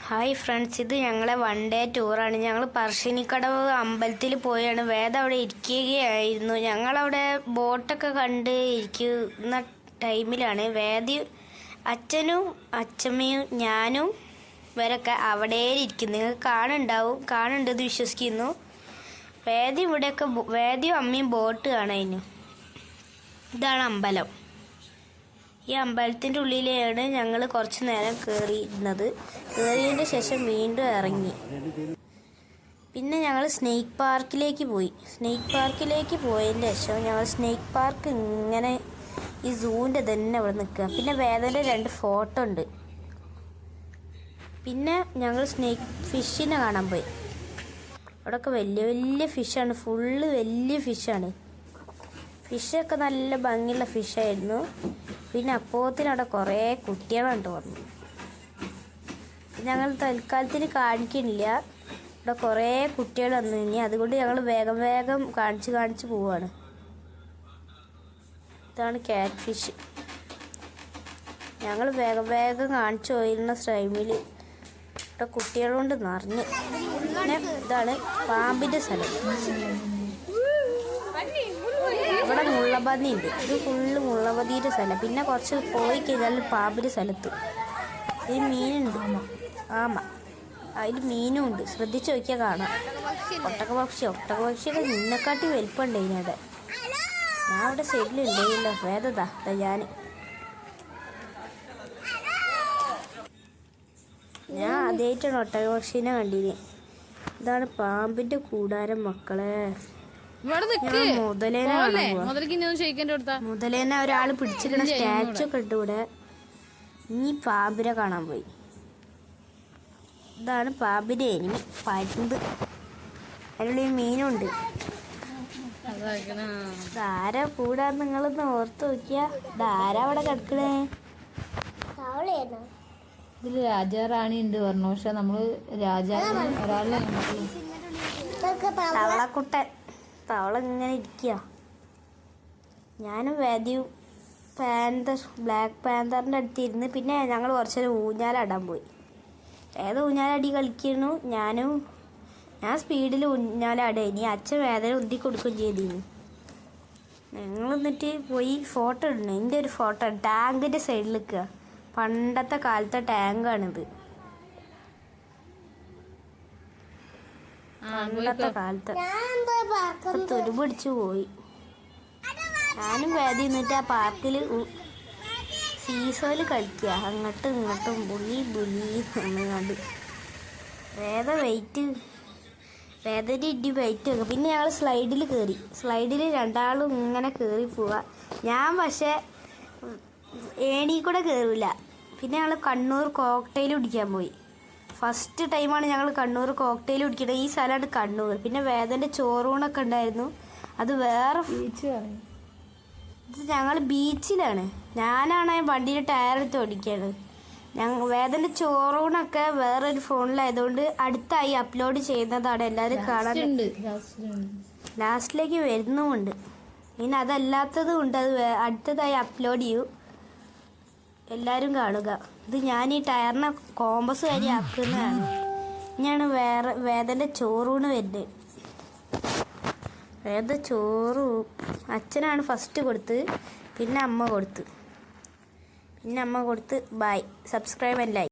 Hi friends, ഇത് ഞങ്ങളെ one day ടൂറാണ്. ഞങ്ങൾ പറശ്ശിനിക്കടവ് അമ്പലത്തിൽ പോയാണ്. വേദ അവിടെ ഇരിക്കുകയായിരുന്നു. ഞങ്ങളവിടെ ബോട്ടൊക്കെ കണ്ട് ഇരിക്കുന്ന ടൈമിലാണ് അച്ഛനും അച്ഛമ്മയും ഞാനും ഇവരൊക്കെ അവിടെ ഇരിക്കുന്നു. നിങ്ങൾക്ക് കാണുന്നുണ്ടെന്ന് വിശ്വസിക്കുന്നു. വേദിയും അമ്മയും ബോട്ട് കാണായിരുന്നു. ഇതാണ് അമ്പലം. ഈ അമ്പലത്തിൻ്റെ ഉള്ളിലാണ് ഞങ്ങൾ കുറച്ച് നേരം കയറിയതിന് ശേഷം വീണ്ടും ഇറങ്ങി. പിന്നെ ഞങ്ങൾ സ്നേക്ക് പാർക്കിലേക്ക് പോയതിന് ശേഷം ഞങ്ങൾ സ്നേക്ക് പാർക്ക് ഇങ്ങനെ ഈ സൂവിൻ്റെ തന്നെ അവിടെ നിൽക്കുക. പിന്നെ വേദൻ്റെ 2 ഫോട്ടോ ഉണ്ട്. പിന്നെ ഞങ്ങൾ സ്നേക്ക് ഫിഷിനെ കാണാൻ പോയി. അവിടെയൊക്കെ വലിയ വലിയ ഫിഷാണ്, ഫുള്ള് വലിയ ഫിഷാണ്. ഫിഷൊക്കെ നല്ല ഭംഗിയുള്ള ഫിഷായിരുന്നു. പിന്നെ അപ്പോഴത്തിനവിടെ കുറേ കുട്ടികളുണ്ട് പറഞ്ഞു. ഞങ്ങൾ തൽക്കാലത്തിന് കാണിക്കുന്നില്ല, ഇവിടെ കുറേ കുട്ടികൾ വന്നു. ഇനി അതുകൊണ്ട് ഞങ്ങൾ വേഗം കാണിച്ച് പോവാണ്. ഇതാണ് ക്യാറ്റ് ഫിഷ്. ഞങ്ങൾ വേഗം കാണിച്ചു പോയിരുന്ന ടൈമിൽ ഇവിടെ കുട്ടികളുകൊണ്ട് നിറഞ്ഞ്. പിന്നെ ഇതാണ് പാമ്പിൻ്റെ സ്ഥലം. ഇവിടെ മുള്ളപന്നി ഉണ്ട്. ഇത് ഫുള്ള് മുള്ളപതിയുടെ സ്ഥലം. പിന്നെ കുറച്ച് പോയി കഴിഞ്ഞാൽ പാമ്പിൻ്റെ സ്ഥലത്ത് ഈ മീനുണ്ട്. അതിൽ മീനും ഉണ്ട്. ശ്രദ്ധിച്ച് നോക്കിയാൽ കാണാം. ഒട്ടകപക്ഷിയൊക്കെ നിന്നെക്കാട്ടി വലിപ്പമുണ്ട് ഇതിനവിടെ. ഞാൻ അവിടെ സൈഡിലുണ്ടായില്ല. വേദതാ ഞാൻ ആദ്യമായിട്ടാണ് ഒട്ടകപക്ഷീനെ കണ്ടിന്. ഇതാണ് പാമ്പിൻ്റെ കൂടാരം മക്കളെ. മുതലേനെ ഒരാൾ പിടിച്ചിരിക്കണ സ്റ്റാച്ചു ഒക്കെ ഉണ്ട് ഇവിടെ. ഇനി പാമ്പിനെ കാണാൻ പോയി. ഇതാണ് പാമ്പിന്റെ എനിമി, പരുന്ത്. അതിനുള്ളിൽ മീനുണ്ട്. ധാര കൂടാ നിങ്ങളൊന്ന് ഓർത്ത് നോക്കിയാ. ധാര അവിടെ കിടക്കണേ. ഇതില് രാജാറാണി ഉണ്ട് പറഞ്ഞു. പക്ഷെ നമ്മള് രാജാവിനെ ഒരാളെ തവളക്കുട്ടൻ. തവള ഇങ്ങനെ ഇരിക്കുക. ഞാനും വേദിയും ബ്ലാക്ക് പാന്തറിൻ്റെ അടുത്ത് ഇരുന്ന്. പിന്നെ ഞങ്ങൾ കുറച്ച് നേരം ഊഞ്ഞാലാടാൻ പോയി. ഊഞ്ഞാലടി കളിക്കുന്നു. ഞാൻ സ്പീഡിൽ ഊഞ്ഞാലാടുക. ഇനി അച്ഛൻ വേദന ഉന്തി കൊടുക്കുകയും ചെയ്തിരുന്നു. ഞങ്ങൾ എന്നിട്ട് പോയി ഫോട്ടോ ഇടണം. എൻ്റെ ഒരു ഫോട്ടോ ടാങ്കിൻ്റെ സൈഡിൽ നിൽക്കുക. പണ്ടത്തെ കാലത്തെ ടാങ്കാണിത്. പണ്ടത്തെ കാലത്ത് തുരുപിടിച്ചു പോയി. ഞാനും വേദി നിന്നിട്ട് ആ പാർക്കിൽ സീസോയിൽ കളിക്കുക. അങ്ങോട്ടും ഇങ്ങോട്ടും ബുള്ളി കണ്ട് വേദൻ്റെ ഇടി വെയിറ്റ് വെക്കുക. പിന്നെ ഞങ്ങൾ സ്ലൈഡിൽ കയറി. സ്ലൈഡിൽ 2 ആളും ഇങ്ങനെ കയറി പോവുക. ഞാൻ പക്ഷേ ഏണി കൂടെ കയറില്ല. പിന്നെ ഞങ്ങൾ കണ്ണൂർ കോക്ടെയിൽ കുടിക്കാൻ പോയി. ഫസ്റ്റ് ടൈമാണ് ഞങ്ങൾ കണ്ണൂർ കോക്ടെയിൽ കുടിക്കുന്നത്. ഈ സ്ഥലമാണ് കണ്ണൂർ. പിന്നെ വേദൻ്റെ ചോറൂണൊക്കെ ഉണ്ടായിരുന്നു. അത് വേറെ ഇത് ഞങ്ങൾ ബീച്ചിലാണ്. ഞാനാണ് വണ്ടിയുടെ ടയർ എടുത്ത് ഓടിക്കുകയാണ്. വേദൻ്റെ ചോറൂണൊക്കെ വേറൊരു ഫോണിലായതുകൊണ്ട് അടുത്തായി അപ്ലോഡ് ചെയ്യുന്നതാണ്. എല്ലാവരും കാണാൻ ലാസ്റ്റിലേക്ക് വരുന്നുമുണ്ട്. ഇനി അതല്ലാത്തതും ഉണ്ട്. അത് അടുത്തതായി അപ്ലോഡ് ചെയ്യൂ. എല്ലാവരും കാണുക. ഇത് ഞാൻ ഈ ടയറിനെ കോമ്പസ് വരെ ആക്കുന്നതാണ്. ഇനിയാണ് വേദൻ്റെ ചോറൂണ് വരുന്നത്. ചോറ് അച്ഛനാണ് ഫസ്റ്റ് കൊടുത്ത്. പിന്നെ അമ്മ കൊടുത്ത്. ബൈ. Subscribe and like.